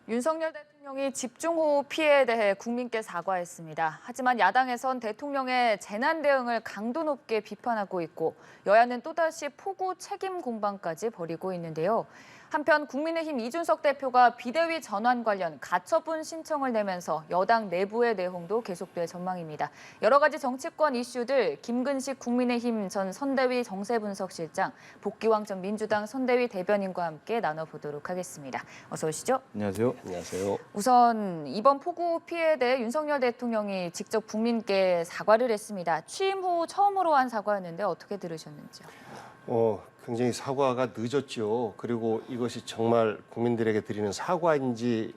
윤석열 대통령이 집중호우 피해에 대해 국민께 사과했습니다. 하지만 야당에선 대통령의 재난 대응을 강도 높게 비판하고 있고 여야는 또다시 폭우 책임 공방까지 벌이고 있는데요. 한편 국민의힘 이준석 대표가 비대위 전환 관련 가처분 신청을 내면서 여당 내부의 내홍도 계속될 전망입니다. 여러 가지 정치권 이슈들 김근식 국민의힘 전 선대위 정세분석실장, 복귀왕 전 민주당 선대위 대변인과 함께 나눠보도록 하겠습니다. 어서 오시죠. 안녕하세요. 안녕하세요. 우선 이번 폭우 피해에 대해 윤석열 대통령이 직접 국민께 사과를 했습니다. 취임 후 처음으로 한 사과였는데 어떻게 들으셨는지요? 굉장히 사과가 늦었죠. 그리고 이것이 정말 국민들에게 드리는 사과인지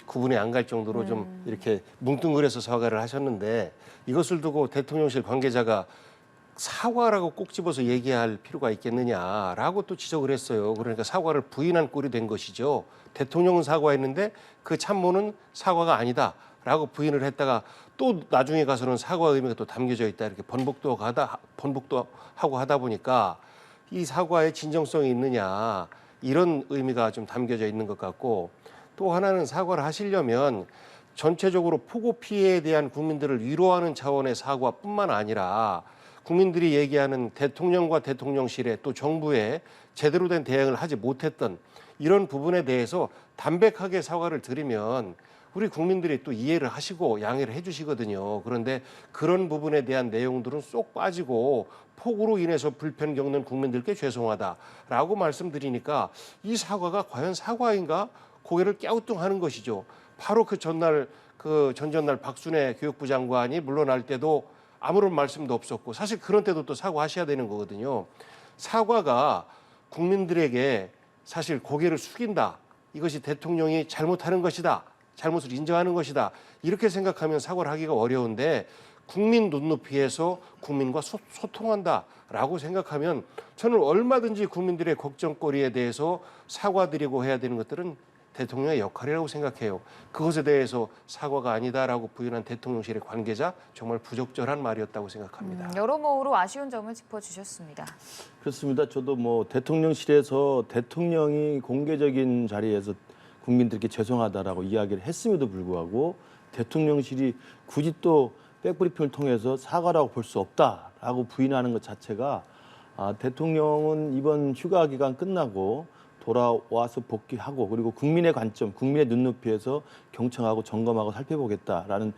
구분이 안 갈 정도로 좀 이렇게 뭉뚱그려서 사과를 하셨는데 이것을 두고 대통령실 관계자가 사과라고 꼭 집어서 얘기할 필요가 있겠느냐라고 또 지적을 했어요. 그러니까 사과를 부인한 꼴이 된 것이죠. 대통령은 사과했는데 그 참모는 사과가 아니다라고 부인을 했다가 또 나중에 가서는 사과 의미가 또 담겨져 있다 이렇게 번복도 하고 하다 보니까 이 사과에 진정성이 있느냐 이런 의미가 좀 담겨져 있는 것 같고 또 하나는 사과를 하시려면 전체적으로 폭우 피해에 대한 국민들을 위로하는 차원의 사과뿐만 아니라 국민들이 얘기하는 대통령과 대통령실에 또 정부에 제대로 된 대응을 하지 못했던 이런 부분에 대해서 담백하게 사과를 드리면 우리 국민들이 또 이해를 하시고 양해를 해주시거든요. 그런데 그런 부분에 대한 내용들은 쏙 빠지고 폭우로 인해서 불편 겪는 국민들께 죄송하다라고 말씀드리니까 이 사과가 과연 사과인가 고개를 갸우뚱하는 것이죠. 바로 그 전날 전전날 박순애 교육부 장관이 물러날 때도 아무런 말씀도 없었고 사실 그런 때도 또 사과하셔야 되는 거거든요. 사과가 국민들에게 사실 고개를 숙인다. 이것이 대통령이 잘못하는 것이다. 잘못을 인정하는 것이다. 이렇게 생각하면 사과를 하기가 어려운데 국민 눈높이에서 국민과 소통한다라고 생각하면 저는 얼마든지 국민들의 걱정거리에 대해서 사과드리고 해야 되는 것들은 대통령의 역할이라고 생각해요. 그것에 대해서 사과가 아니다라고 부인한 대통령실의 관계자 정말 부적절한 말이었다고 생각합니다. 여러모로 아쉬운 점을 짚어주셨습니다. 그렇습니다. 저도 대통령실에서 대통령이 공개적인 자리에서 국민들께 죄송하다라고 이야기를 했음에도 불구하고 대통령실이 굳이 또 백브리핑을 통해서 사과라고 볼 수 없다라고 부인하는 것 자체가 대통령은 이번 휴가 기간 끝나고 돌아와서 복귀하고 그리고 국민의 관점, 국민의 눈높이에서 경청하고 점검하고 살펴보겠다라는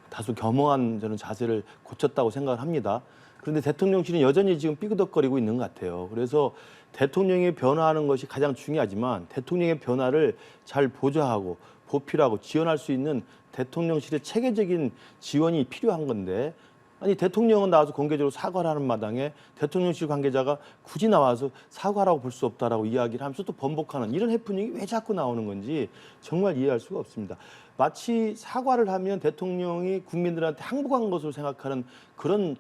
다소 겸허한 저는 자세를 고쳤다고 생각을 합니다. 그런데 대통령실은 여전히 지금 삐그덕거리고 있는 것 같아요. 그래서 대통령이 변화하는 것이 가장 중요하지만 대통령의 변화를 잘 보좌하고 보필하고 지원할 수 있는 대통령실의 체계적인 지원이 필요한 건데 아니 대통령은 나와서 공개적으로 사과를 하는 마당에 대통령실 관계자가 굳이 나와서 사과라고 볼 수 없다라고 이야기를 하면서 또 번복하는 이런 해프닝이 왜 자꾸 나오는 건지 정말 이해할 수가 없습니다. 마치 사과를 하면 대통령이 국민들한테 항복한 것으로 생각하는 그런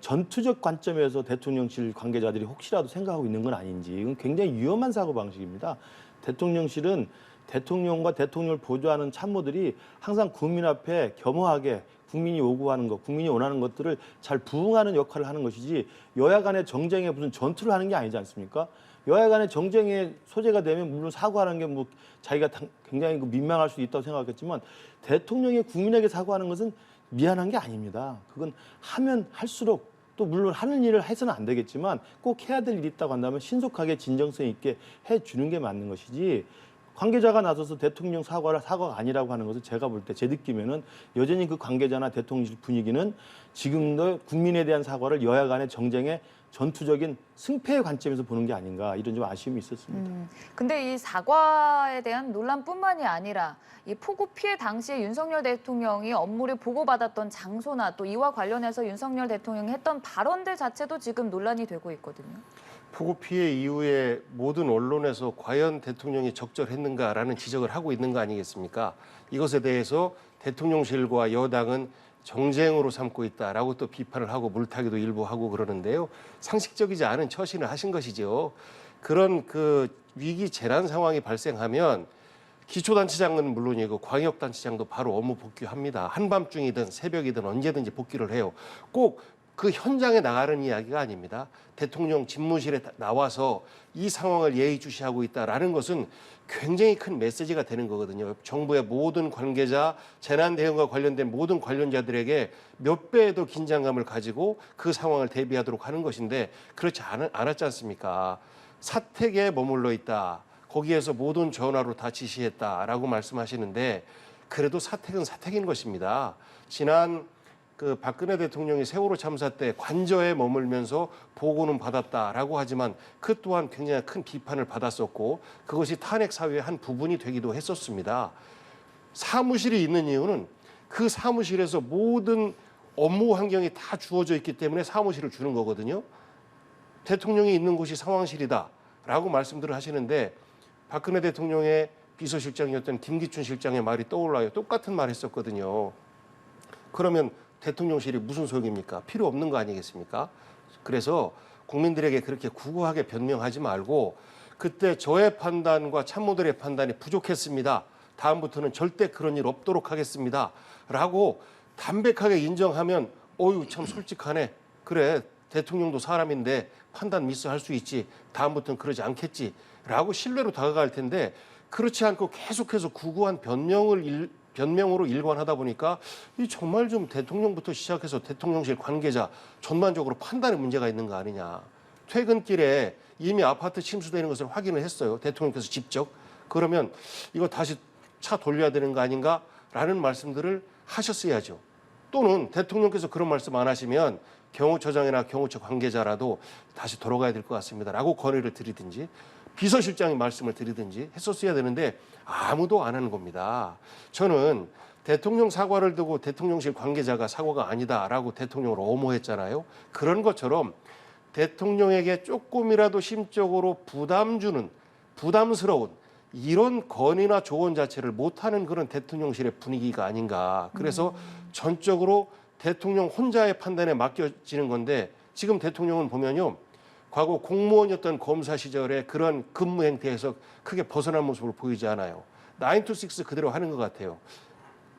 전투적 관점에서 대통령실 관계자들이 혹시라도 생각하고 있는 건 아닌지 이건 굉장히 위험한 사고방식입니다. 대통령실은 대통령과 대통령을 보좌하는 참모들이 항상 국민 앞에 겸허하게 국민이 요구하는 것, 국민이 원하는 것들을 잘 부응하는 역할을 하는 것이지 여야 간의 정쟁에 무슨 전투를 하는 게 아니지 않습니까? 여야 간의 정쟁의 소재가 되면 물론 사과하는 게 자기가 굉장히 민망할 수도 있다고 생각하겠지만 대통령이 국민에게 사과하는 것은 미안한 게 아닙니다. 그건 하면 할수록 또 물론 하는 일을 해서는 안 되겠지만 꼭 해야 될 일이 있다고 한다면 신속하게 진정성 있게 해주는 게 맞는 것이지 관계자가 나서서 대통령 사과가 아니라고 하는 것은 제가 볼 때 제 느낌에는 여전히 그 관계자나 대통령실 분위기는 지금도 국민에 대한 사과를 여야 간의 정쟁의 전투적인 승패의 관점에서 보는 게 아닌가 이런 좀 아쉬움이 있었습니다. 근데 이 사과에 대한 논란뿐만이 아니라 이 폭우 피해 당시에 윤석열 대통령이 업무를 보고받았던 장소나 또 이와 관련해서 윤석열 대통령이 했던 발언들 자체도 지금 논란이 되고 있거든요. 폭우 피해 이후에 모든 언론에서 과연 대통령이 적절했는가라는 지적을 하고 있는 거 아니겠습니까? 이것에 대해서 대통령실과 여당은 정쟁으로 삼고 있다라고 또 비판을 하고 물타기도 일부 하고 그러는데요. 상식적이지 않은 처신을 하신 것이죠. 그런 위기 재난 상황이 발생하면 기초단체장은 물론이고 광역단체장도 바로 업무 복귀합니다. 한밤중이든 새벽이든 언제든지 복귀를 해요. 꼭 그 현장에 나가는 이야기가 아닙니다. 대통령 집무실에 나와서 이 상황을 예의주시하고 있다라는 것은 굉장히 큰 메시지가 되는 거거든요. 정부의 모든 관계자, 재난 대응과 관련된 모든 관련자들에게 몇 배의 더 긴장감을 가지고 그 상황을 대비하도록 하는 것인데 그렇지 않았지 않습니까? 사택에 머물러 있다. 거기에서 모든 전화로 다 지시했다라고 말씀하시는데 그래도 사택은 사택인 것입니다. 지난 그 박근혜 대통령이 세월호 참사 때 관저에 머물면서 보고는 받았다라고 하지만 그 또한 굉장히 큰 비판을 받았었고 그것이 탄핵 사유의 한 부분이 되기도 했었습니다. 사무실이 있는 이유는 그 사무실에서 모든 업무 환경이 다 주어져 있기 때문에 사무실을 주는 거거든요. 대통령이 있는 곳이 상황실이다라고 말씀들을 하시는데 박근혜 대통령의 비서실장이었던 김기춘 실장의 말이 떠올라요. 똑같은 말 했었거든요. 그러면 대통령실이 무슨 소용입니까? 필요 없는 거 아니겠습니까? 그래서 국민들에게 그렇게 구구하게 변명하지 말고 그때 저의 판단과 참모들의 판단이 부족했습니다. 다음부터는 절대 그런 일 없도록 하겠습니다. 라고 담백하게 인정하면 어유 참 솔직하네. 그래 대통령도 사람인데 판단 미스할 수 있지. 다음부터는 그러지 않겠지. 라고 신뢰로 다가갈 텐데 그렇지 않고 계속해서 구구한 변명으로 일관하다 보니까 이 정말 좀 대통령부터 시작해서 대통령실 관계자 전반적으로 판단에 문제가 있는 거 아니냐. 퇴근길에 이미 아파트 침수되는 것을 확인을 했어요. 대통령께서 직접. 그러면 이거 다시 차 돌려야 되는 거 아닌가라는 말씀들을 하셨어야죠. 또는 대통령께서 그런 말씀 안 하시면 경호처장이나 경호처 관계자라도 다시 돌아가야 될 것 같습니다라고 건의를 드리든지 비서실장이 말씀을 드리든지 했었어야 되는데 아무도 안 하는 겁니다. 저는 대통령 사과를 두고 대통령실 관계자가 사과가 아니다라고 대통령을 엄호했잖아요. 그런 것처럼 대통령에게 조금이라도 심적으로 부담스러운 이런 건의나 조언 자체를 못하는 그런 대통령실의 분위기가 아닌가. 그래서 전적으로 대통령 혼자의 판단에 맡겨지는 건데 지금 대통령은 보면요. 과거 공무원이었던 검사 시절에 그런 근무 행태에서 크게 벗어난 모습을 보이지 않아요. 9 to 6 그대로 하는 것 같아요.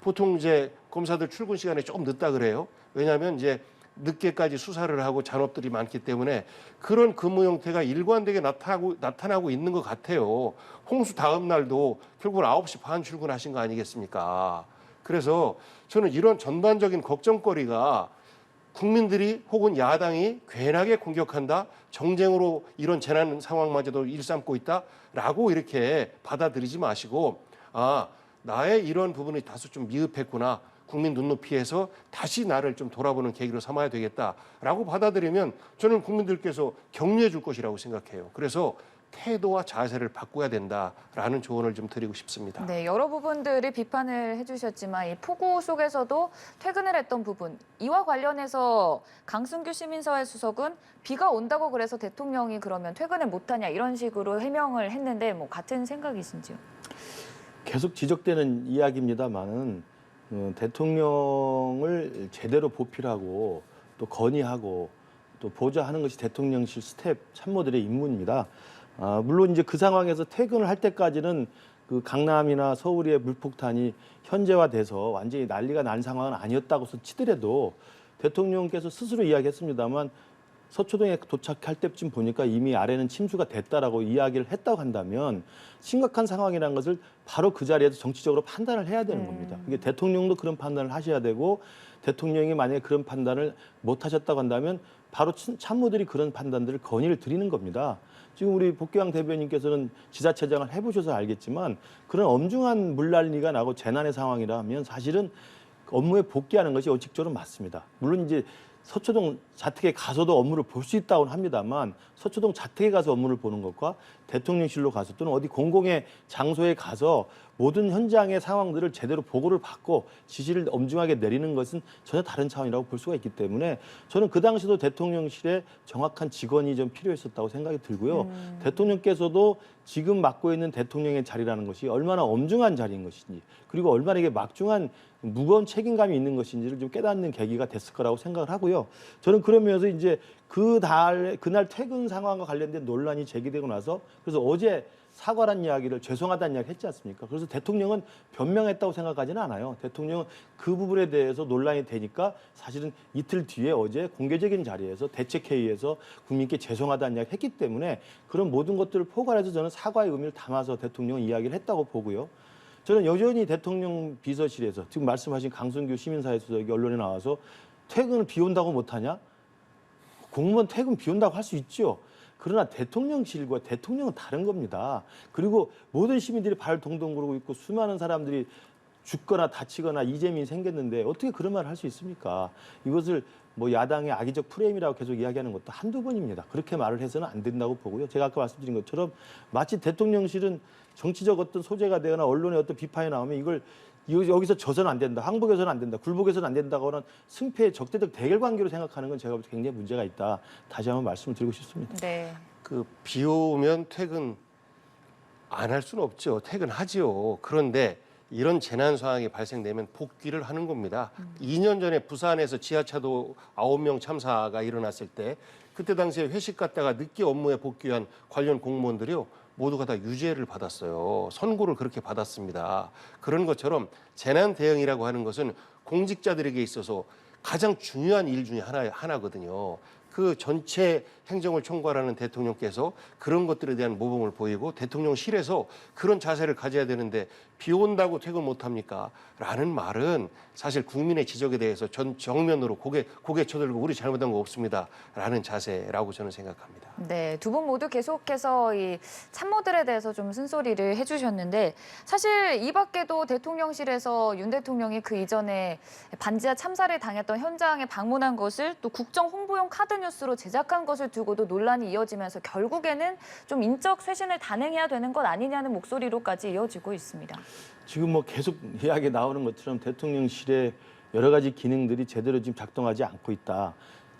보통 이제 검사들 출근 시간에 조금 늦다 그래요. 왜냐하면 이제 늦게까지 수사를 하고 잔업들이 많기 때문에 그런 근무 형태가 일관되게 나타나고 있는 것 같아요. 홍수 다음 날도 결국은 9시 반 출근하신 거 아니겠습니까? 그래서 저는 이런 전반적인 걱정거리가 국민들이 혹은 야당이 괜하게 공격한다, 정쟁으로 이런 재난 상황마저도 일삼고 있다라고 이렇게 받아들이지 마시고 나의 이런 부분이 다소 좀 미흡했구나. 국민 눈높이에서 다시 나를 좀 돌아보는 계기로 삼아야 되겠다라고 받아들이면 저는 국민들께서 격려해 줄 것이라고 생각해요. 그래서 태도와 자세를 바꿔야 된다라는 조언을 좀 드리고 싶습니다. 네, 여러 부분들이 비판을 해주셨지만 이 폭우 속에서도 퇴근을 했던 부분, 이와 관련해서 강승규 시민사회 수석은 비가 온다고 그래서 대통령이 그러면 퇴근을 못하냐 이런 식으로 해명을 했는데 뭐 같은 생각이신지요? 계속 지적되는 이야기입니다만은 대통령을 제대로 보필하고 또 건의하고 또 보좌하는 것이 대통령실 스텝 참모들의 임무입니다. 물론 이제 그 상황에서 퇴근을 할 때까지는 그 강남이나 서울의 물폭탄이 현재화돼서 완전히 난리가 난 상황은 아니었다고 치더라도 대통령께서 스스로 이야기했습니다만 서초동에 도착할 때쯤 보니까 이미 아래는 침수가 됐다라고 이야기를 했다고 한다면 심각한 상황이라는 것을 바로 그 자리에서 정치적으로 판단을 해야 되는 겁니다. 이게 대통령도 그런 판단을 하셔야 되고 대통령이 만약에 그런 판단을 못 하셨다고 한다면 바로 참모들이 그런 판단들을 건의를 드리는 겁니다. 지금 우리 복귀왕 대변인께서는 지자체장을 해보셔서 알겠지만 그런 엄중한 물난리가 나고 재난의 상황이라면 사실은 업무에 복귀하는 것이 원칙적으로 맞습니다. 물론 이제 서초동 자택에 가서도 업무를 볼 수 있다고는 합니다만 서초동 자택에 가서 업무를 보는 것과 대통령실로 가서 또는 어디 공공의 장소에 가서 모든 현장의 상황들을 제대로 보고를 받고 지시를 엄중하게 내리는 것은 전혀 다른 차원이라고 볼 수가 있기 때문에 저는 그 당시도 대통령실에 정확한 직원이 좀 필요했었다고 생각이 들고요. 대통령께서도 지금 맡고 있는 대통령의 자리라는 것이 얼마나 엄중한 자리인 것인지 그리고 얼마나 이게 막중한 무거운 책임감이 있는 것인지를 좀 깨닫는 계기가 됐을 거라고 생각을 하고요. 저는 그러면서 이제 그날 퇴근 상황과 관련된 논란이 제기되고 나서 그래서 어제 사과란 이야기를 죄송하다는 이야기 했지 않습니까? 그래서 대통령은 변명했다고 생각하지는 않아요. 대통령은 그 부분에 대해서 논란이 되니까 사실은 이틀 뒤에 어제 공개적인 자리에서 대책회의에서 국민께 죄송하다는 이야기 했기 때문에 그런 모든 것들을 포괄해서 저는 사과의 의미를 담아서 대통령은 이야기를 했다고 보고요. 저는 여전히 대통령 비서실에서 지금 말씀하신 강승규 시민사회 수석이 언론에 나와서 퇴근을 비 온다고 못하냐? 공무원 퇴근 비 온다고 할 수 있죠. 그러나 대통령실과 대통령은 다른 겁니다. 그리고 모든 시민들이 발 동동 구르고 있고 수많은 사람들이 죽거나 다치거나 이재민이 생겼는데 어떻게 그런 말을 할 수 있습니까? 이것을 뭐 야당의 악의적 프레임이라고 계속 이야기하는 것도 한두 번입니다. 그렇게 말을 해서는 안 된다고 보고요. 제가 아까 말씀드린 것처럼 마치 대통령실은 정치적 어떤 소재가 되거나 언론의 어떤 비판이 나오면 이걸 여기서 져서는 안 된다, 항복해서는 안 된다, 굴복해서는 안 된다고 하는 승패의 적대적 대결 관계로 생각하는 건 제가 볼 때 굉장히 문제가 있다. 다시 한번 말씀을 드리고 싶습니다. 네. 그 비 오면 퇴근 안 할 수는 없죠. 퇴근하지요. 그런데 이런 재난 상황이 발생되면 복귀를 하는 겁니다. 2년 전에 부산에서 지하차도 9명 참사가 일어났을 때 그때 당시에 회식 갔다가 늦게 업무에 복귀한 관련 공무원들이요. 모두가 다 유죄를 받았어요. 선고를 그렇게 받았습니다. 그런 것처럼 재난 대응이라고 하는 것은 공직자들에게 있어서 가장 중요한 일 중에 하나거든요. 그 전체 행정을 총괄하는 대통령께서 그런 것들에 대한 모범을 보이고 대통령실에서 그런 자세를 가져야 되는데 비 온다고 퇴근 못합니까? 라는 말은 사실 국민의 지적에 대해서 정면으로 고개 쳐들고 우리 잘못한 거 없습니다. 라는 자세라고 저는 생각합니다. 네, 두 분 모두 계속해서 이 참모들에 대해서 좀 쓴소리를 해주셨는데 사실 이 밖에도 대통령실에서 윤 대통령이 그 이전에 반지하 참사를 당했던 현장에 방문한 것을 또 국정 홍보용 카드 뉴스로 제작한 것을 두고도 논란이 이어지면서 결국에는 좀 인적 쇄신을 단행해야 되는 것 아니냐는 목소리로까지 이어지고 있습니다. 지금 뭐 계속 이야기 나오는 것처럼 대통령실의 여러 가지 기능들이 제대로 지금 작동하지 않고 있다.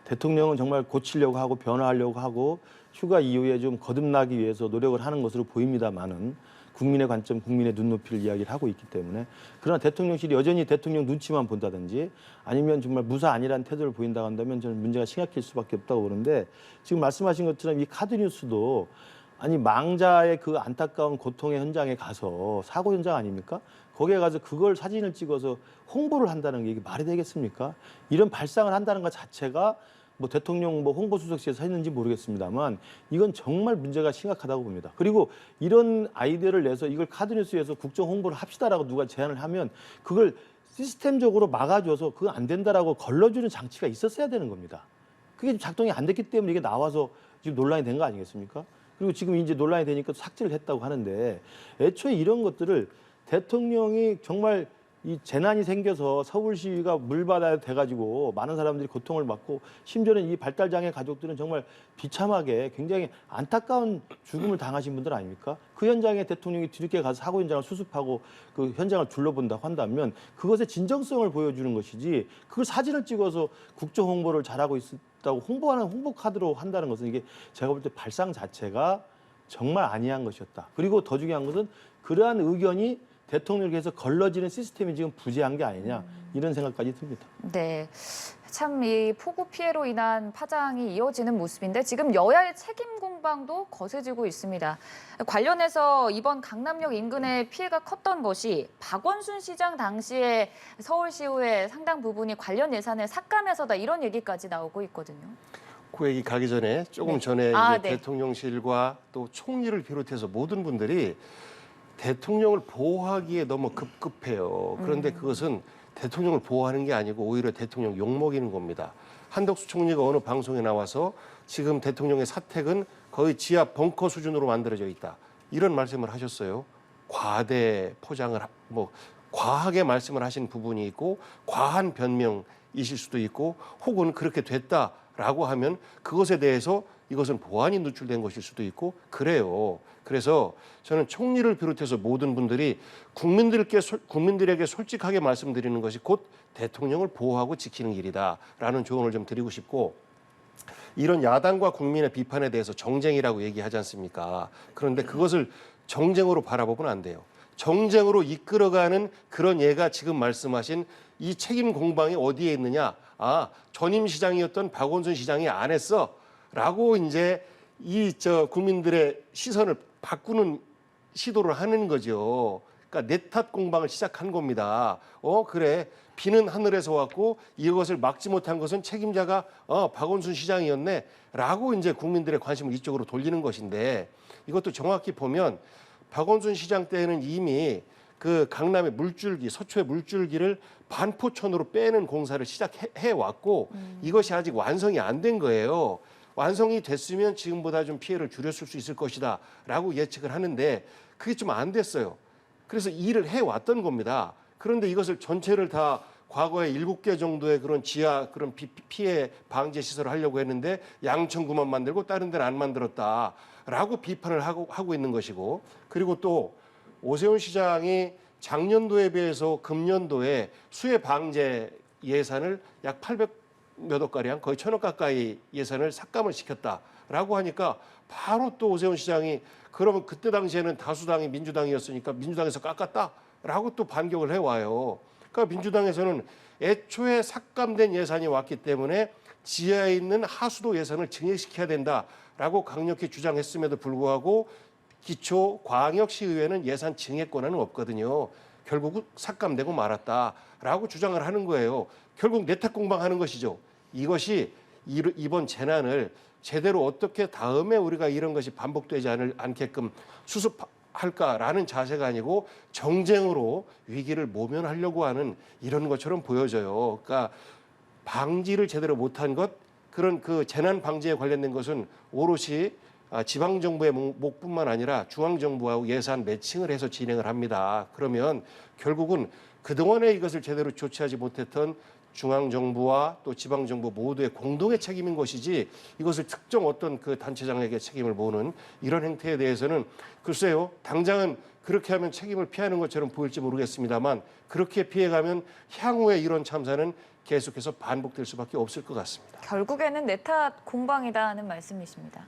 대통령은 정말 고치려고 하고 변화하려고 하고 휴가 이후에 좀 거듭나기 위해서 노력을 하는 것으로 보입니다만은 국민의 관점, 국민의 눈높이를 이야기를 하고 있기 때문에 그러나 대통령실이 여전히 대통령 눈치만 본다든지 아니면 정말 무사 아니라는 태도를 보인다고 한다면 저는 문제가 심각할 수밖에 없다고 보는데 지금 말씀하신 것처럼 이 카드 뉴스도 아니 망자의 그 안타까운 고통의 현장에 가서 사고 현장 아닙니까? 거기에 가서 그걸 사진을 찍어서 홍보를 한다는 게 이게 말이 되겠습니까? 이런 발상을 한다는 것 자체가 뭐 대통령 뭐 홍보수석실에서 했는지 모르겠습니다만 이건 정말 문제가 심각하다고 봅니다. 그리고 이런 아이디어를 내서 이걸 카드뉴스에서 국정 홍보를 합시다라고 누가 제안을 하면 그걸 시스템적으로 막아줘서 그거 안 된다라고 걸러주는 장치가 있었어야 되는 겁니다. 그게 작동이 안 됐기 때문에 이게 나와서 지금 논란이 된 거 아니겠습니까? 그리고 지금 이제 논란이 되니까 삭제를 했다고 하는데 애초에 이런 것들을 대통령이 정말 이 재난이 생겨서 서울시가 물바다에 돼가지고 많은 사람들이 고통을 받고 심지어는 이 발달장애 가족들은 정말 비참하게 굉장히 안타까운 죽음을 당하신 분들 아닙니까? 그 현장에 대통령이 뒤늦게 가서 사고 현장을 수습하고 그 현장을 둘러본다고 한다면 그것의 진정성을 보여주는 것이지 그걸 사진을 찍어서 국정 홍보를 잘하고 있다고 홍보하는 홍보 카드로 한다는 것은 이게 제가 볼 때 발상 자체가 정말 아니한 것이었다. 그리고 더 중요한 것은 그러한 의견이 대통령께서 걸러지는 시스템이 지금 부재한 게 아니냐 이런 생각까지 듭니다. 네, 참 이 폭우 피해로 인한 파장이 이어지는 모습인데 지금 여야의 책임 공방도 거세지고 있습니다. 관련해서 이번 강남역 인근의 피해가 컸던 것이 박원순 시장 당시에 서울시의회 상당 부분이 관련 예산을 삭감해서다 이런 얘기까지 나오고 있거든요. 그 얘기 가기 전에 조금 네. 전에 아, 이제 네. 대통령실과 또 총리를 비롯해서 모든 분들이 대통령을 보호하기에 너무 급급해요. 그런데 그것은 대통령을 보호하는 게 아니고 오히려 대통령 욕먹이는 겁니다. 한덕수 총리가 어느 방송에 나와서 지금 대통령의 사택은 거의 지하 벙커 수준으로 만들어져 있다. 이런 말씀을 하셨어요. 과대 포장을 과하게 말씀을 하신 부분이 있고 과한 변명이실 수도 있고 혹은 그렇게 됐다라고 하면 그것에 대해서 이것은 보안이 누출된 것일 수도 있고 그래요. 그래서 저는 총리를 비롯해서 모든 분들이 국민들에게 솔직하게 말씀드리는 것이 곧 대통령을 보호하고 지키는 일이다라는 조언을 좀 드리고 싶고 이런 야당과 국민의 비판에 대해서 정쟁이라고 얘기하지 않습니까? 그런데 그것을 정쟁으로 바라보면 안 돼요. 정쟁으로 이끌어가는 그런 예가 지금 말씀하신 이 책임 공방이 어디에 있느냐? 아, 전임 시장이었던 박원순 시장이 안 했어. 라고 이제 국민들의 시선을 바꾸는 시도를 하는 거죠. 그러니까 내 탓 공방을 시작한 겁니다. 그래. 비는 하늘에서 왔고 이것을 막지 못한 것은 책임자가 박원순 시장이었네. 라고 이제 국민들의 관심을 이쪽으로 돌리는 것인데 이것도 정확히 보면 박원순 시장 때에는 이미 그 강남의 물줄기, 서초의 물줄기를 반포천으로 빼는 공사를 시작해 왔고 이것이 아직 완성이 안 된 거예요. 완성이 됐으면 지금보다 좀 피해를 줄였을 수 있을 것이다 라고 예측을 하는데 그게 좀 안 됐어요. 그래서 일을 해왔던 겁니다. 그런데 이것을 전체를 다 과거에 7개 정도의 그런 지하 그런 피해 방제 시설을 하려고 했는데 양천구만 만들고 다른 데는 안 만들었다라고 비판을 하고 있는 것이고 그리고 또 오세훈 시장이 작년도에 비해서 금년도에 수해 방제 예산을 약 800몇억 가량 거의 1,000억 가까이 예산을 삭감을 시켰다라고 하니까 바로 또 오세훈 시장이 그러면 그때 당시에는 다수당이 민주당이었으니까 민주당에서 깎았다라고 또 반격을 해와요. 그러니까 민주당에서는 애초에 삭감된 예산이 왔기 때문에 지하에 있는 하수도 예산을 증액시켜야 된다라고 강력히 주장했음에도 불구하고 기초 광역시의회는 예산 증액 권한은 없거든요. 결국 삭감되고 말았다라고 주장을 하는 거예요. 결국 내탁 공방하는 것이죠. 이것이 이번 재난을 제대로 어떻게 다음에 우리가 이런 것이 반복되지 않게끔 수습할까라는 자세가 아니고 정쟁으로 위기를 모면하려고 하는 이런 것처럼 보여져요. 그러니까 방지를 제대로 못한 것, 그런 그 재난 방지에 관련된 것은 오롯이 지방정부의 몫뿐만 아니라 중앙정부하고 예산 매칭을 해서 진행을 합니다. 그러면 결국은 그동안에 이것을 제대로 조치하지 못했던 중앙정부와 또 지방정부 모두의 공동의 책임인 것이지 이것을 특정 어떤 그 단체장에게 책임을 모으는 이런 행태에 대해서는 글쎄요. 당장은 그렇게 하면 책임을 피하는 것처럼 보일지 모르겠습니다만 그렇게 피해가면 향후에 이런 참사는 계속해서 반복될 수밖에 없을 것 같습니다. 결국에는 내 탓 공방이다는 말씀이십니다.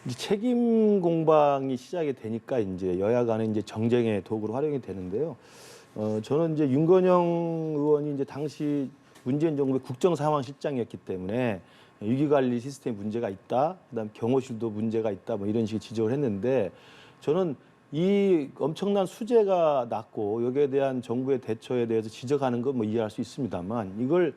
이제 책임 공방이 시작이 되니까 이제 여야 간의 이제 정쟁의 도구로 활용이 되는데요. 저는 이제 윤건영 의원이 이제 당시 문재인 정부의 국정상황실장이었기 때문에 위기관리 시스템에 문제가 있다, 그다음 경호실도 문제가 있다, 뭐 이런 식의 지적을 했는데 저는 이 엄청난 수재가 났고 여기에 대한 정부의 대처에 대해서 지적하는 건 뭐 이해할 수 있습니다만 이걸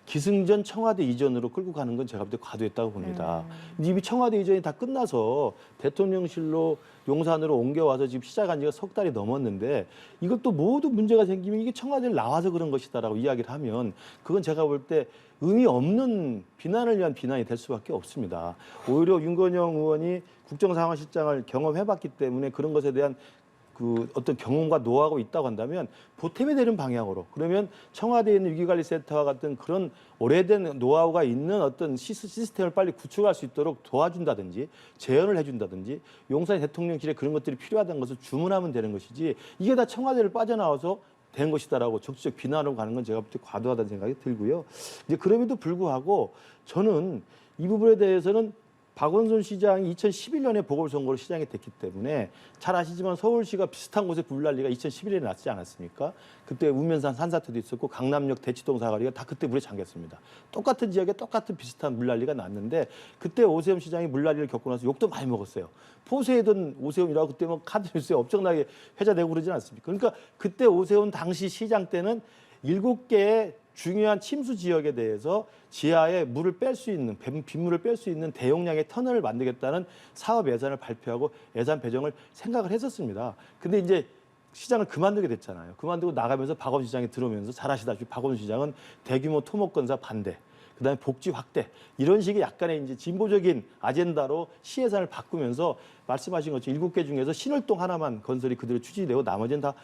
기승전 청와대 이전으로 끌고 가는 건 제가 볼 때 과도했다고 봅니다. 이미 청와대 이전이 다 끝나서 대통령실로 용산으로 옮겨와서 지금 시작한 지가 석 달이 넘었는데 이것도 모두 문제가 생기면 이게 청와대를 나와서 그런 것이다라고 이야기를 하면 그건 제가 볼 때 의미 없는 비난을 위한 비난이 될 수밖에 없습니다. 오히려 윤건영 의원이 국정상황실장을 경험해봤기 때문에 그런 것에 대한 그 어떤 경험과 노하우가 있다고 한다면 보탬이 되는 방향으로 그러면 청와대에 있는 위기관리센터와 같은 그런 오래된 노하우가 있는 어떤 시스템을 빨리 구축할 수 있도록 도와준다든지 제언을 해준다든지 용산 대통령실에 그런 것들이 필요하다는 것을 주문하면 되는 것이지 이게 다 청와대를 빠져나와서 된 것이다라고 적극적 비난하고 가는 건 제가 볼 때 과도하다는 생각이 들고요. 이제 그럼에도 불구하고 저는 이 부분에 대해서는 박원순 시장이 2011년에 보궐선거로 시장이 됐기 때문에 잘 아시지만 서울시가 비슷한 곳에 불난리가 2011년에 났지 않았습니까? 그때 우면산 산사태도 있었고 강남역 대치동 사거리가 다 그때 물에 잠겼습니다. 똑같은 지역에 똑같은 비슷한 물난리가 났는데 그때 오세훈 시장이 물난리를 겪고 나서 욕도 많이 먹었어요. 포세이던 오세훈이라고 그때 뭐 카드뉴스에 엄청나게 회자되고 그러지 않습니까? 그러니까 그때 오세훈 당시 시장 때는 7개의 중요한 침수 지역에 대해서 지하에 물을 뺄 수 있는 빗물을 뺄 수 있는 대용량의 터널을 만들겠다는 사업 예산을 발표하고 예산 배정을 생각을 했었습니다. 근데 이제 시장을 그만두게 됐잖아요. 그만두고 나가면서 박원순 시장이 들어오면서 잘 아시다시피 박원순 시장은 대규모 토목 건설 반대, 그다음에 복지 확대 이런 식의 약간의 이제 진보적인 아젠다로 시 예산을 바꾸면서 말씀하신 것처럼 7개 중에서 신월동 하나만 건설이 그대로 추진되고 나머지는 다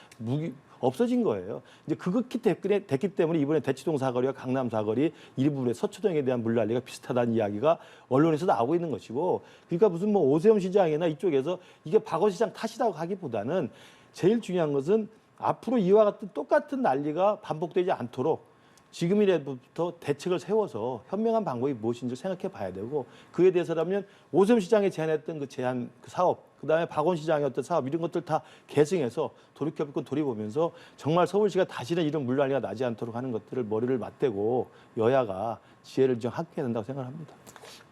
없어진 거예요. 이제 그렇게 됐기 때문에 이번에 대치동 사거리와 강남 사거리 일부분의 서초동에 대한 물난리가 비슷하다는 이야기가 언론에서 나오고 있는 것이고 그러니까 무슨 뭐 오세훈 시장이나 이쪽에서 이게 박원 시장 탓이라고 하기보다는 제일 중요한 것은 앞으로 이와 같은 똑같은 난리가 반복되지 않도록 지금이라부터 대책을 세워서 현명한 방법이 무엇인지 생각해 봐야 되고 그에 대해서라면 오세훈 시장이 제안했던 그 제안, 그 사업, 그다음에 박원 시장의 어떤 사업 이런 것들 다 계승해서 돌이켜볼 건 돌이보면서 정말 서울시가 다시는 이런 물난리가 나지 않도록 하는 것들을 머리를 맞대고 여야가 지혜를 좀 합해야 된다고 생각합니다.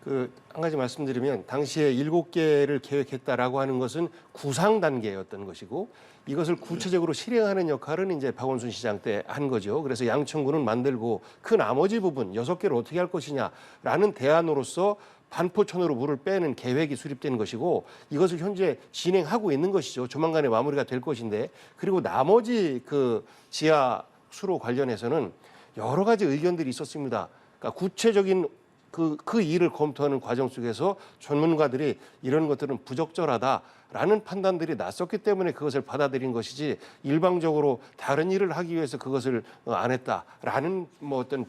한 가지 말씀드리면 당시에 7개를 계획했다라고 하는 것은 구상 단계였던 것이고 이것을 구체적으로 실행하는 역할은 이제 박원순 시장 때 한 거죠. 그래서 양천구는 만들고 그 나머지 부분 6개를 어떻게 할 것이냐라는 대안으로서 반포천으로 물을 빼는 계획이 수립되는 것이고 이것을 현재 진행하고 있는 것이죠. 조만간에 마무리가 될 것인데 그리고 나머지 그 지하 수로 관련해서는 여러 가지 의견들이 있었습니다. 그러니까 구체적인 그 일을 검토하는 과정 속에서 전문가들이 이런 것들은 부적절하다라는 판단들이 났었기 때문에 그것을 받아들인 것이지 일방적으로 다른 일을 하기 위해서 그것을 안 했다라는 뭐 어떤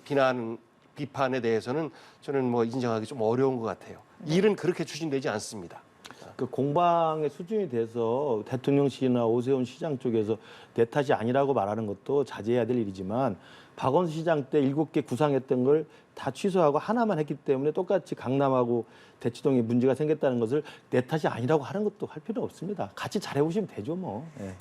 비판에 대해서는 저는 뭐 인정하기 좀 어려운 것 같아요. 일은 그렇게 추진되지 않습니다. 그 공방의 수준이 돼서 대통령실이나 오세훈 시장 쪽에서 내 탓이 아니라고 말하는 것도 자제해야 될 일이지만 박원순 시장 때 7개 구상했던 걸 다 취소하고 하나만 했기 때문에 똑같이 강남하고 대치동에 문제가 생겼다는 것을 내 탓이 아니라고 하는 것도 할 필요 없습니다. 같이 잘해보시면 되죠 뭐. 예.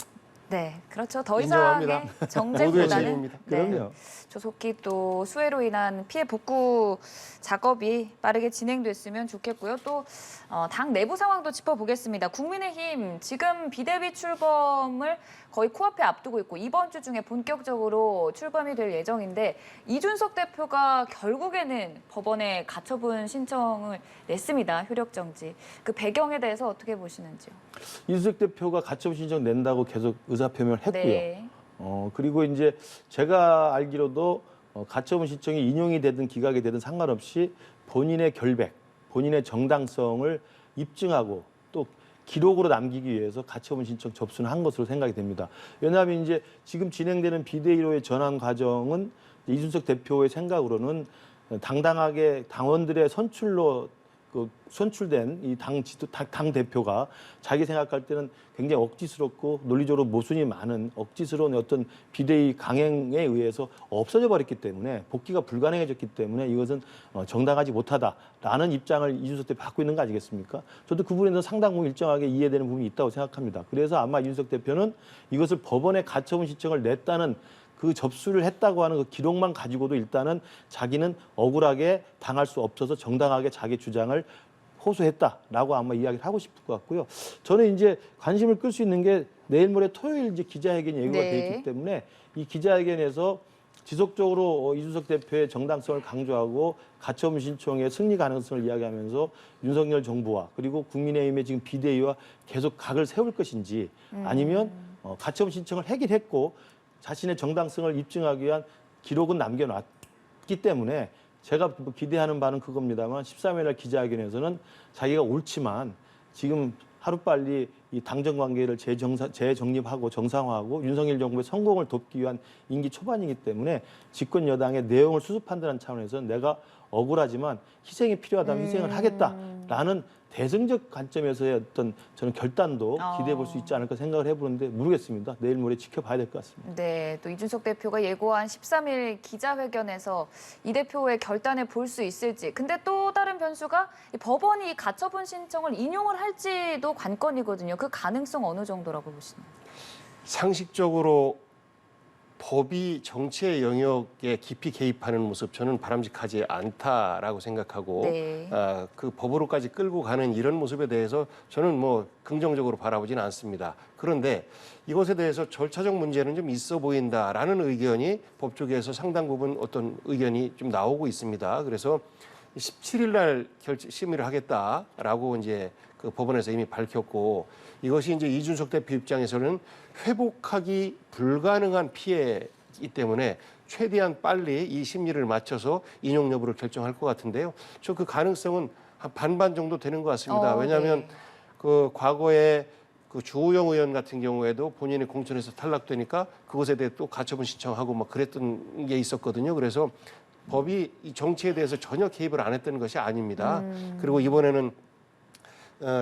네, 그렇죠. 더 인정합니다. 이상의 모두의 정쟁보다는 책임입니다. 그럼요. 조속히 또 수해로 인한 피해 복구 작업이 빠르게 진행됐으면 좋겠고요. 또 당 내부 상황도 짚어보겠습니다. 국민의힘 지금 비대위 출범을 거의 코앞에 앞두고 있고 이번 주 중에 본격적으로 출범이 될 예정인데 이준석 대표가 결국에는 법원에 가처분 신청을 냈습니다. 효력 정지. 그 배경에 대해서 어떻게 보시는지요? 이준석 대표가 가처분 신청 낸다고 계속 의사표명을 했고요. 네. 그리고 이제 제가 알기로도 가처분 신청이 인용이 되든 기각이 되든 상관없이 본인의 결백, 본인의 정당성을 입증하고 또 기록으로 남기기 위해서 가처분 신청 접수는 한 것으로 생각이 됩니다. 왜냐하면 이제 지금 진행되는 비대위로의 전환 과정은 이준석 대표의 생각으로는 당당하게 당원들의 선출로 선출된 이 당 대표가 자기 생각할 때는 굉장히 억지스럽고 논리적으로 모순이 많은 억지스러운 어떤 비대위 강행에 의해서 없어져 버렸기 때문에 복귀가 불가능해졌기 때문에 이것은 정당하지 못하다라는 입장을 이준석 대표 갖고 있는 거 아니겠습니까? 저도 그 부분에서 상당 부분 일정하게 이해되는 부분이 있다고 생각합니다. 그래서 아마 이준석 대표는 이것을 법원에 가처분 신청을 냈다는 그 접수를 했다고 하는 그 기록만 가지고도 일단은 자기는 억울하게 당할 수 없어서 정당하게 자기 주장을 호소했다라고 아마 이야기를 하고 싶을 것 같고요. 저는 이제 관심을 끌 수 있는 게 내일 모레 토요일 이제 기자회견이 예고가 네. 되어 있기 때문에 이 기자회견에서 지속적으로 이준석 대표의 정당성을 강조하고 가처분 신청의 승리 가능성을 이야기하면서 윤석열 정부와 그리고 국민의힘의 지금 비대위와 계속 각을 세울 것인지 아니면 가처분 신청을 하긴 했고 자신의 정당성을 입증하기 위한 기록은 남겨놨기 때문에 제가 기대하는 바는 그겁니다만 13일 날 기자회견에서는 자기가 옳지만 지금 하루빨리 이 당정 관계를 재정립하고 정상화하고 윤석열 정부의 성공을 돕기 위한 임기 초반이기 때문에 집권 여당의 내용을 수습한다는 차원에서 내가 억울하지만 희생이 필요하다면 희생을 하겠다라는 대승적 관점에서의 어떤 저는 결단도 기대해 볼 수 있지 않을까 생각을 해보는데 모르겠습니다. 내일 모레 지켜봐야 될 것 같습니다. 네, 또 이준석 대표가 예고한 13일 기자회견에서 이 대표의 결단을 볼 수 있을지. 근데 또 다른 변수가 이 법원이 가처분 신청을 인용을 할지도 관건이거든요. 그 가능성 어느 정도라고 보시나요? 상식적으로 법이 정치의 영역에 깊이 개입하는 모습 저는 바람직하지 않다라고 생각하고 네. 그 법으로까지 끌고 가는 이런 모습에 대해서 저는 뭐 긍정적으로 바라보지는 않습니다. 그런데 이것에 대해서 절차적 문제는 좀 있어 보인다라는 의견이 법 쪽에서 상당 부분 어떤 의견이 좀 나오고 있습니다. 그래서 17일 날 심의를 하겠다라고 이제 그 법원에서 이미 밝혔고 이것이 이제 이준석 대표 입장에서는 회복하기 불가능한 피해이기 때문에 최대한 빨리 이 심리를 맞춰서 인용 여부를 결정할 것 같은데요. 저 그 가능성은 한 반반 정도 되는 것 같습니다. 왜냐하면 네. 그 과거에 그 주호영 의원 같은 경우에도 본인이 공천에서 탈락되니까 그것에 대해 또 가처분 신청하고 막 그랬던 게 있었거든요. 그래서 법이 이 정치에 대해서 전혀 개입을 안 했던 것이 아닙니다. 그리고 이번에는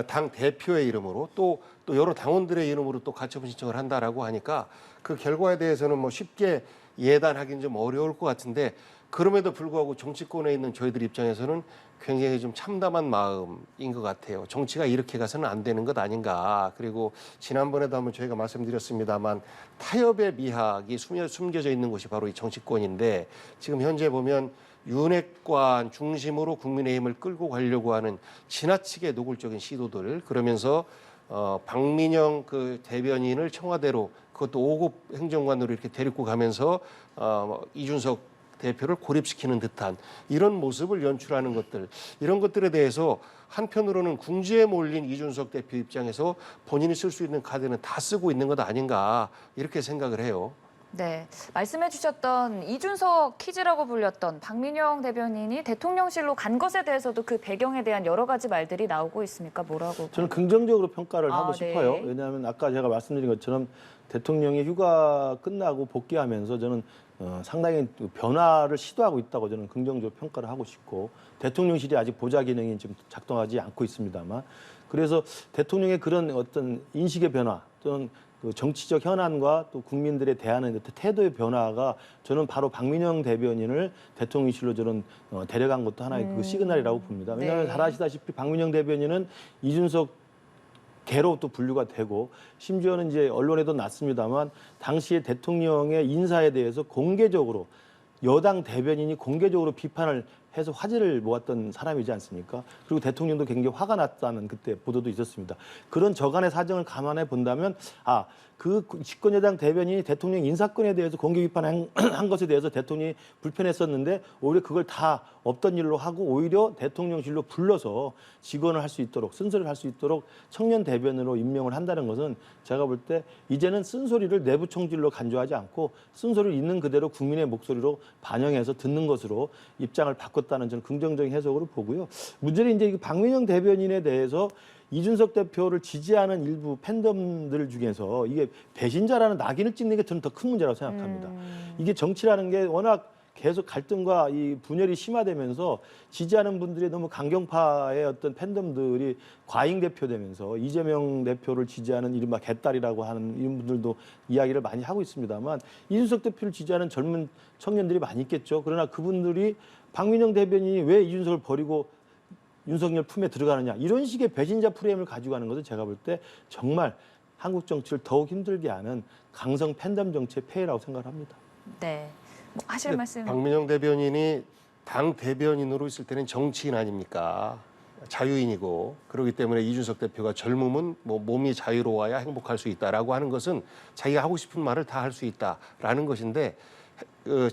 당 대표의 이름으로 또 여러 당원들의 이름으로 또 가처분 신청을 한다라고 하니까 그 결과에 대해서는 뭐 쉽게 예단하기는 좀 어려울 것 같은데 그럼에도 불구하고 정치권에 있는 저희들 입장에서는 굉장히 좀 참담한 마음인 것 같아요. 정치가 이렇게 가서는 안 되는 것 아닌가. 그리고 지난번에도 한번 저희가 말씀드렸습니다만 타협의 미학이 숨겨져 있는 곳이 바로 이 정치권인데 지금 현재 보면 윤핵관 중심으로 국민의힘을 끌고 가려고 하는 지나치게 노골적인 시도들 그러면서 박민영 그 대변인을 청와대로 그것도 5급 행정관으로 이렇게 데리고 가면서 이준석 대표를 고립시키는 듯한 이런 모습을 연출하는 것들 이런 것들에 대해서 한편으로는 궁지에 몰린 이준석 대표 입장에서 본인이 쓸 수 있는 카드는 다 쓰고 있는 것 아닌가 이렇게 생각을 해요. 네, 말씀해 주셨던 이준석 퀴즈라고 불렸던 박민영 대변인이 대통령실로 간 것에 대해서도 그 배경에 대한 여러 가지 말들이 나오고 있습니까? 뭐라고? 저는 긍정적으로 평가를 하고 네. 싶어요. 왜냐하면 아까 제가 말씀드린 것처럼 대통령이 휴가 끝나고 복귀하면서 저는 상당히 변화를 시도하고 있다고 저는 긍정적으로 평가를 하고 싶고 대통령실이 아직 보좌 기능이 지금 작동하지 않고 있습니다만 그래서 대통령의 그런 어떤 인식의 변화 또는 그 정치적 현안과 또 국민들에 대하는 태도의 변화가 저는 바로 박민영 대변인을 대통령실로 저는 데려간 것도 하나의 그 시그널이라고 봅니다. 왜냐하면 네. 잘 아시다시피 박민영 대변인은 이준석 개로 또 분류가 되고 심지어는 이제 언론에도 났습니다만 당시에 대통령의 인사에 대해서 공개적으로 여당 대변인이 공개적으로 비판을 해서 화제를 모았던 사람이지 않습니까? 그리고 대통령도 굉장히 화가 났다는 그때 보도도 있었습니다. 그런 저간의 사정을 감안해 본다면 그 집권여당 대변인이 대통령 인사권에 대해서 공개 비판한 것에 대해서 대통령이 불편했었는데 오히려 그걸 다 없던 일로 하고 오히려 대통령실로 불러서 직원을 할 수 있도록 쓴소리를 할 수 있도록 청년 대변인으로 임명을 한다는 것은 제가 볼 때 이제는 쓴소리를 내부 총질로 간주하지 않고 쓴소리를 있는 그대로 국민의 목소리로 반영해서 듣는 것으로 입장을 바꿨다는 저는 긍정적인 해석으로 보고요. 문제는 이제 박민영 대변인에 대해서 이준석 대표를 지지하는 일부 팬덤들 중에서 이게 배신자라는 낙인을 찍는 게 저는 더 큰 문제라고 생각합니다. 이게 정치라는 게 워낙 계속 갈등과 이 분열이 심화되면서 지지하는 분들이 너무 강경파의 어떤 팬덤들이 과잉 대표되면서 이재명 대표를 지지하는 이른바 개딸이라고 하는 이런 분들도 이야기를 많이 하고 있습니다만 이준석 대표를 지지하는 젊은 청년들이 많이 있겠죠. 그러나 그분들이 박민영 대변인이 왜 이준석을 버리고 윤석열 품에 들어가느냐 이런 식의 배신자 프레임을 가지고 가는 것은 제가 볼 때 정말 한국 정치를 더욱 힘들게 하는 강성 팬덤 정치의 폐해라고 생각합니다. 네, 뭐 하실 말씀. 박민영 대변인이 당 대변인으로 있을 때는 정치인 아닙니까? 자유인이고 그렇기 때문에 이준석 대표가 젊으면 뭐 몸이 자유로워야 행복할 수 있다라고 하는 것은 자기가 하고 싶은 말을 다 할 수 있다라는 것인데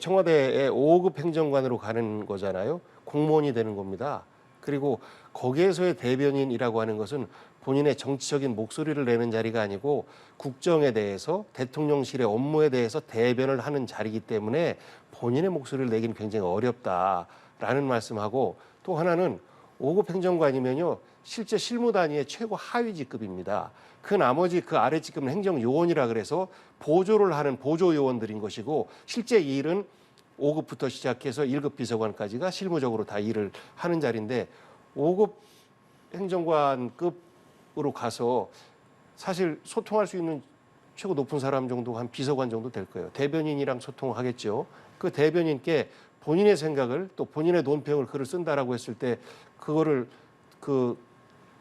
청와대의 5급 행정관으로 가는 거잖아요. 공무원이 되는 겁니다. 그리고 거기에서의 대변인이라고 하는 것은 본인의 정치적인 목소리를 내는 자리가 아니고 국정에 대해서 대통령실의 업무에 대해서 대변을 하는 자리이기 때문에 본인의 목소리를 내기는 굉장히 어렵다라는 말씀하고 또 하나는 5급 행정관이면요. 실제 실무 단위의 최고 하위 직급입니다. 그 나머지 그 아래 직급은 행정요원이라 그래서 보조를 하는 보조요원들인 것이고 실제 이 일은 5급부터 시작해서 1급 비서관까지가 실무적으로 다 일을 하는 자리인데 5급 행정관급으로 가서 사실 소통할 수 있는 최고 높은 사람 정도 한 비서관 정도 될 거예요. 대변인이랑 소통을 하겠죠. 그 대변인께 본인의 생각을 또 본인의 논평을 글을 쓴다라고 했을 때 그거를 그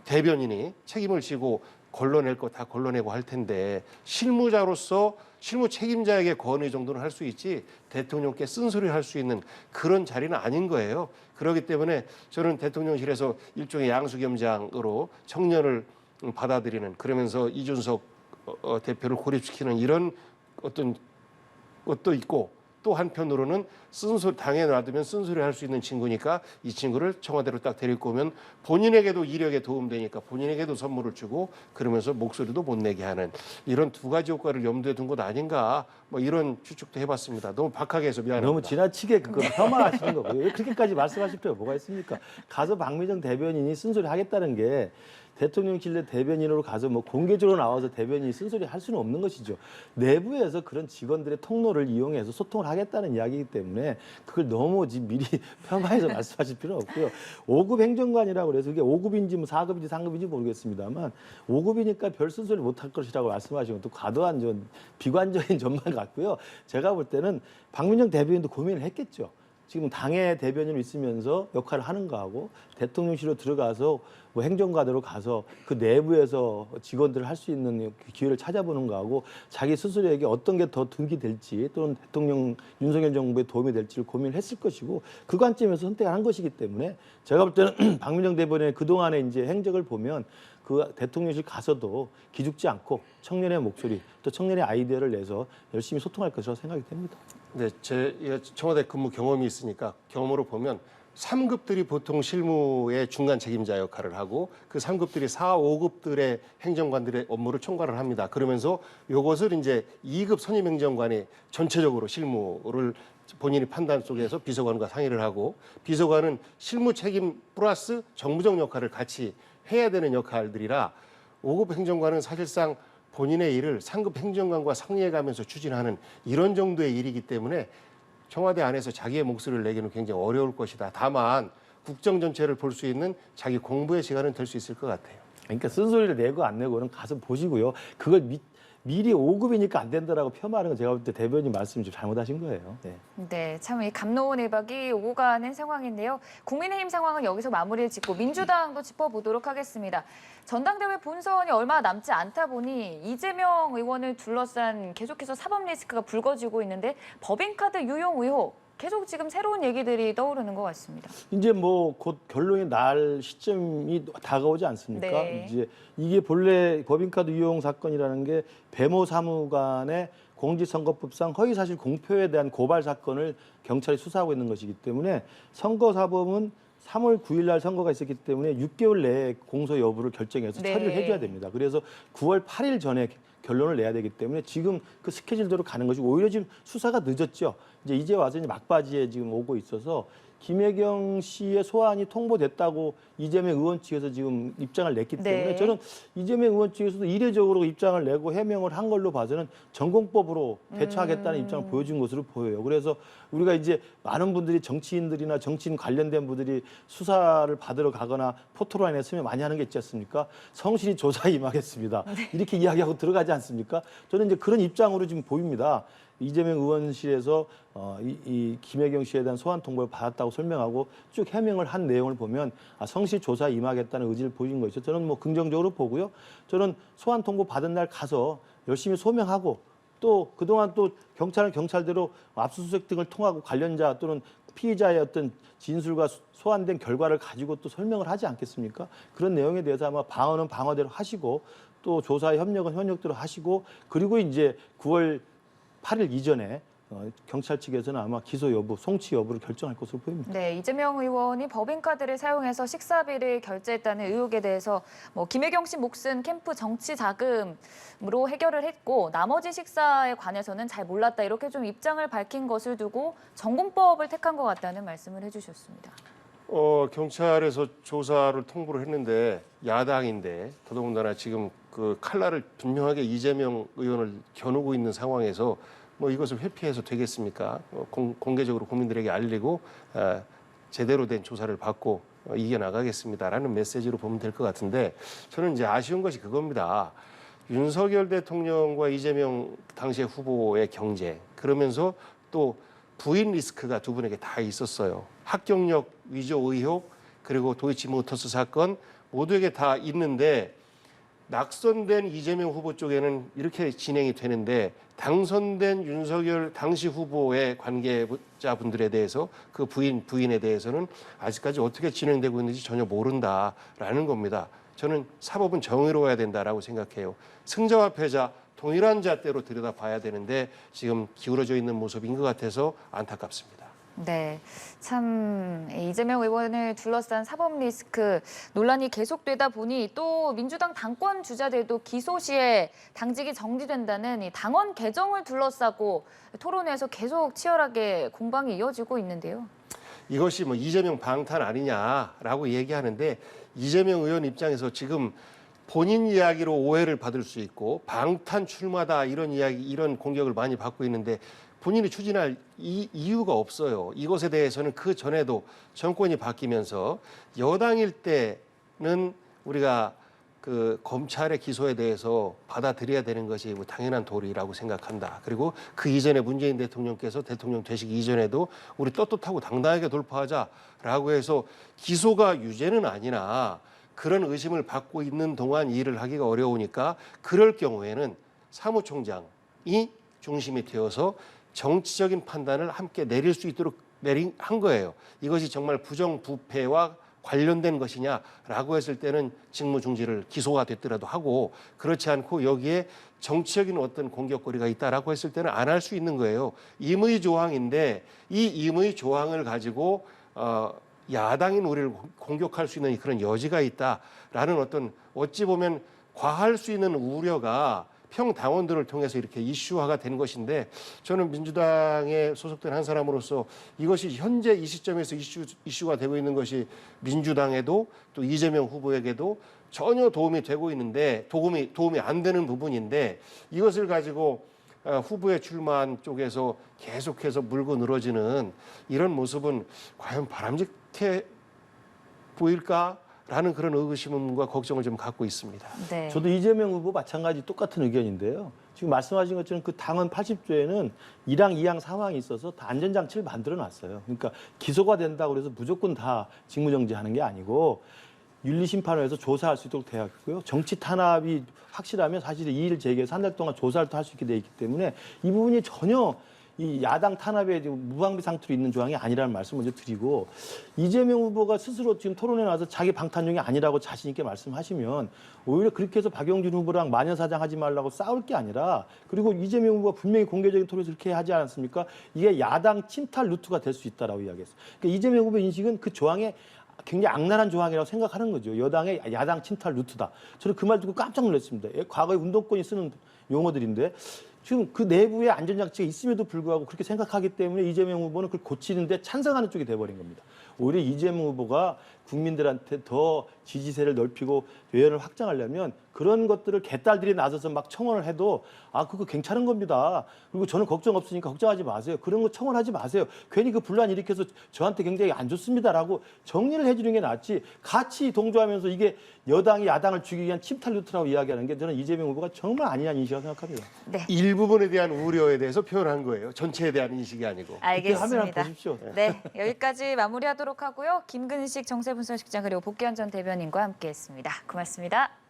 대변인이 책임을 지고 걸러낼 거 다 걸러내고 할 텐데 실무자로서 실무 책임자에게 권의 정도는 할 수 있지 대통령께 쓴소리를 할 수 있는 그런 자리는 아닌 거예요. 그렇기 때문에 저는 대통령실에서 일종의 양수겸장으로 청년을 받아들이는 그러면서 이준석 대표를 고립시키는 이런 어떤 것도 있고 또 한편으로는 쓴소리 당에 놔두면 쓴소리 할 수 있는 친구니까 이 친구를 청와대로 딱 데리고 오면 본인에게도 이력에 도움되니까 본인에게도 선물을 주고 그러면서 목소리도 못 내게 하는 이런 두 가지 효과를 염두에 둔 것 아닌가 뭐 이런 추측도 해봤습니다. 너무 박하게 해서 미안합니다. 너무 지나치게 그걸 폄하하시는 거고요. 왜 그렇게까지 말씀하실 필요가 뭐가 있습니까? 가서 박민정 대변인이 쓴소리 하겠다는 게 대통령실 내 대변인으로 가서 뭐 공개적으로 나와서 대변인이 쓴소리 할 수는 없는 것이죠. 내부에서 그런 직원들의 통로를 이용해서 소통을 하겠다는 이야기이기 때문에 그걸 너무 미리 폄하해서 말씀하실 필요 없고요. 5급 행정관이라고 해서 그게 5급인지 뭐 4급인지 3급인지 모르겠습니다만 5급이니까 별 쓴소리 못 할 것이라고 말씀하시면 또 과도한 좀 비관적인 전망 같고요. 제가 볼 때는 박민정 대변인도 고민을 했겠죠. 지금 당의 대변인으로 있으면서 역할을 하는 거하고 대통령실로 들어가서 뭐 행정관으로 가서 그 내부에서 직원들을 할 수 있는 기회를 찾아보는 거하고 자기 스스로에게 어떤 게 더 득이 될지 또는 대통령 윤석열 정부에 도움이 될지를 고민을 했을 것이고 그 관점에서 선택을 한 것이기 때문에 제가 볼 때는 박민정 대변인의 그동안의 이제 행적을 보면 그 대통령실 가서도 기죽지 않고 청년의 목소리 또 청년의 아이디어를 내서 열심히 소통할 것이라고 생각이 됩니다. 네, 제 청와대 근무 경험이 있으니까 경험으로 보면 3급들이 보통 실무의 중간 책임자 역할을 하고 그 3급들이 4, 5급들의 행정관들의 업무를 총괄을 합니다. 그러면서 이것을 이제 2급 선임 행정관이 전체적으로 실무를 본인이 판단 속에서 비서관과 상의를 하고 비서관은 실무 책임 플러스 정무적 역할을 같이 해야 되는 역할들이라 5급 행정관은 사실상 본인의 일을 상급 행정관과 상의해가면서 추진하는 이런 정도의 일이기 때문에 청와대 안에서 자기의 목소리를 내기는 굉장히 어려울 것이다. 다만 국정 전체를 볼 수 있는 자기 공부의 시간은 될 수 있을 것 같아요. 그러니까 쓴소리를 내고 안 내고는 가서 보시고요. 그걸 미리 5급이니까 안 된다라고 폄하하는 건 제가 볼 때 대변인 말씀이 좀 잘못하신 거예요. 네. 네, 참 이 감로원 일박이 오고 가는 상황인데요. 국민의힘 상황은 여기서 마무리를 짓고 민주당도 짚어보도록 하겠습니다. 전당대회 본선이 얼마 남지 않다 보니 이재명 의원을 둘러싼 계속해서 사법 리스크가 불거지고 있는데 법인카드 유용 의혹 계속 지금 새로운 얘기들이 떠오르는 것 같습니다. 이제 뭐 곧 결론이 날 시점이 다가오지 않습니까? 네. 이제 이게 본래 법인카드 유용 사건이라는 게 배모 사무관의 공직선거법상 허위사실 공표에 대한 고발 사건을 경찰이 수사하고 있는 것이기 때문에 선거사법은 3월 9일 날 선거가 있었기 때문에 6개월 내에 공소 여부를 결정해서 네. 처리를 해줘야 됩니다. 그래서 9월 8일 전에 결론을 내야 되기 때문에 지금 그 스케줄대로 가는 것이 오히려 지금 수사가 늦었죠. 이제 와서 이제 막바지에 지금 오고 있어서 김혜경 씨의 소환이 통보됐다고 이재명 의원 측에서 지금 입장을 냈기 때문에 네. 저는 이재명 의원 측에서도 이례적으로 입장을 내고 해명을 한 걸로 봐서는 전공법으로 대처하겠다는 입장을 보여준 것으로 보여요. 그래서 우리가 이제 많은 분들이 정치인들이나 정치인 관련된 분들이 수사를 받으러 가거나 포토라인에 쓰면 많이 하는 게 있지 않습니까? 성실히 조사에 임하겠습니다. 이렇게 이야기하고 들어가지 않습니까? 저는 이제 그런 입장으로 지금 보입니다. 이재명 의원실에서 이 김혜경 씨에 대한 소환 통보를 받았다고 설명하고 쭉 해명을 한 내용을 보면 성실 조사에 임하겠다는 의지를 보인 것이죠. 저는 뭐 긍정적으로 보고요. 저는 소환 통보 받은 날 가서 열심히 소명하고 또 그동안 또 경찰은 경찰대로 압수수색 등을 통하고 관련자 또는 피의자의 어떤 진술과 소환된 결과를 가지고 또 설명을 하지 않겠습니까? 그런 내용에 대해서 아마 방어는 방어대로 하시고 또 조사의 협력은 협력대로 하시고 그리고 이제 9월 8일 이전에 경찰 측에서는 아마 기소 여부, 송치 여부를 결정할 것으로 보입니다. 네, 이재명 의원이 법인카드를 사용해서 식사비를 결제했다는 의혹에 대해서 뭐 김혜경 씨 몫은 캠프 정치 자금으로 해결을 했고 나머지 식사에 관해서는 잘 몰랐다 이렇게 좀 입장을 밝힌 것을 두고 전공법을 택한 것 같다는 말씀을 해주셨습니다. 경찰에서 조사를 통보를 했는데 야당인데 더더군다나 지금 그 칼날을 분명하게 이재명 의원을 겨누고 있는 상황에서 뭐 이것을 회피해서 되겠습니까? 공개적으로 국민들에게 알리고 제대로 된 조사를 받고 이겨나가겠습니다라는 메시지로 보면 될 것 같은데 저는 이제 아쉬운 것이 그겁니다. 윤석열 대통령과 이재명 당시의 후보의 경쟁 그러면서 또 부인 리스크가 두 분에게 다 있었어요. 합격력 위조 의혹 그리고 도이치모터스 사건 모두에게 다 있는데 낙선된 이재명 후보 쪽에는 이렇게 진행이 되는데 당선된 윤석열 당시 후보의 관계자분들에 대해서 그 부인에 대해서는 아직까지 어떻게 진행되고 있는지 전혀 모른다라는 겁니다. 저는 사법은 정의로워야 된다라고 생각해요. 승자와 패자 동일한 잣대로 들여다봐야 되는데 지금 기울어져 있는 모습인 것 같아서 안타깝습니다. 네, 참 이재명 의원을 둘러싼 사법 리스크 논란이 계속되다 보니 또 민주당 당권 주자들도 기소 시에 당직이 정지된다는 이 당원 개정을 둘러싸고 토론회에서 계속 치열하게 공방이 이어지고 있는데요. 이것이 뭐 이재명 방탄 아니냐라고 얘기하는데 이재명 의원 입장에서 지금 본인 이야기로 오해를 받을 수 있고 방탄 출마다 이런 이야기, 이런 공격을 많이 받고 있는데 본인이 추진할 이유가 없어요. 이것에 대해서는 그 전에도 정권이 바뀌면서 여당일 때는 우리가 그 검찰의 기소에 대해서 받아들여야 되는 것이 뭐 당연한 도리라고 생각한다. 그리고 그 이전에 문재인 대통령께서 대통령 되시기 이전에도 우리 떳떳하고 당당하게 돌파하자라고 해서 기소가 유죄는 아니나 그런 의심을 받고 있는 동안 일을 하기가 어려우니까 그럴 경우에는 사무총장이 중심이 되어서 정치적인 판단을 함께 내릴 수 있도록 한 거예요. 이것이 정말 부정부패와 관련된 것이냐라고 했을 때는 직무 중지를 기소가 됐더라도 하고 그렇지 않고 여기에 정치적인 어떤 공격거리가 있다라고 했을 때는 안 할 수 있는 거예요. 임의 조항인데 이 임의 조항을 가지고 야당인 우리를 공격할 수 있는 그런 여지가 있다라는 어떤 어찌 보면 과할 수 있는 우려가 평당원들을 통해서 이렇게 이슈화가 된 것인데 저는 민주당에 소속된 한 사람으로서 이것이 현재 이 시점에서 이슈가 되고 있는 것이 민주당에도 또 이재명 후보에게도 전혀 도움이 되고 있는데 도움이 안 되는 부분인데 이것을 가지고 후보에 출마한 쪽에서 계속해서 물고 늘어지는 이런 모습은 과연 바람직해 보일까? 라는 그런 의구심과 걱정을 좀 갖고 있습니다. 네. 저도 이재명 후보 마찬가지 똑같은 의견인데요. 지금 말씀하신 것처럼 그 당헌 80조에는 1항, 2항, 3항이 있어서 다 안전장치를 만들어 놨어요. 그러니까 기소가 된다고 해서 무조건 다 직무정지하는 게 아니고 윤리심판원에서 조사할 수 있도록 되어 있고요. 정치 탄압이 확실하면 사실 이의를 제기해서 한 달 동안 조사를 또 할 수 있게 되어 있기 때문에 이 부분이 전혀 이 야당 탄압에 무방비 상태로 있는 조항이 아니라는 말씀을 먼저 드리고 이재명 후보가 스스로 지금 토론에 나와서 자기 방탄용이 아니라고 자신 있게 말씀하시면 오히려 그렇게 해서 박영준 후보랑 마녀사장 하지 말라고 싸울 게 아니라 그리고 이재명 후보가 분명히 공개적인 토론에서 그렇게 하지 않았습니까? 이게 야당 침탈 루트가 될 수 있다라고 이야기했어요. 그러니까 이재명 후보 인식은 그 조항에 굉장히 악랄한 조항이라고 생각하는 거죠. 여당의 야당 침탈 루트다. 저는 그 말 듣고 깜짝 놀랐습니다. 과거에 운동권이 쓰는 용어들인데 지금 그 내부에 안전장치가 있음에도 불구하고 그렇게 생각하기 때문에 이재명 후보는 그걸 고치는데 찬성하는 쪽이 돼버린 겁니다. 오히려 이재명 후보가 국민들한테 더 지지세를 넓히고 외연을 확장하려면 그런 것들을 개딸들이 나서서 막 청원을 해도 그거 괜찮은 겁니다. 그리고 저는 걱정 없으니까 걱정하지 마세요. 그런 거 청원하지 마세요. 괜히 그 분란 일으켜서 저한테 굉장히 안 좋습니다라고 정리를 해주는 게 낫지 같이 동조하면서 이게 여당이 야당을 죽이기 위한 침탈 루트라고 이야기하는 게 저는 이재명 후보가 정말 아니냐는 인식이라고 생각합니다. 네. 일부분에 대한 우려에 대해서 표현한 거예요. 전체에 대한 인식이 아니고. 그렇게 하면 알겠습니다. 보십시오. 네, 여기까지 마무리하도록 하고요. 김근식 정세분석실장 그리고 복귀한 전 대변인과 함께했습니다. 고맙습니다.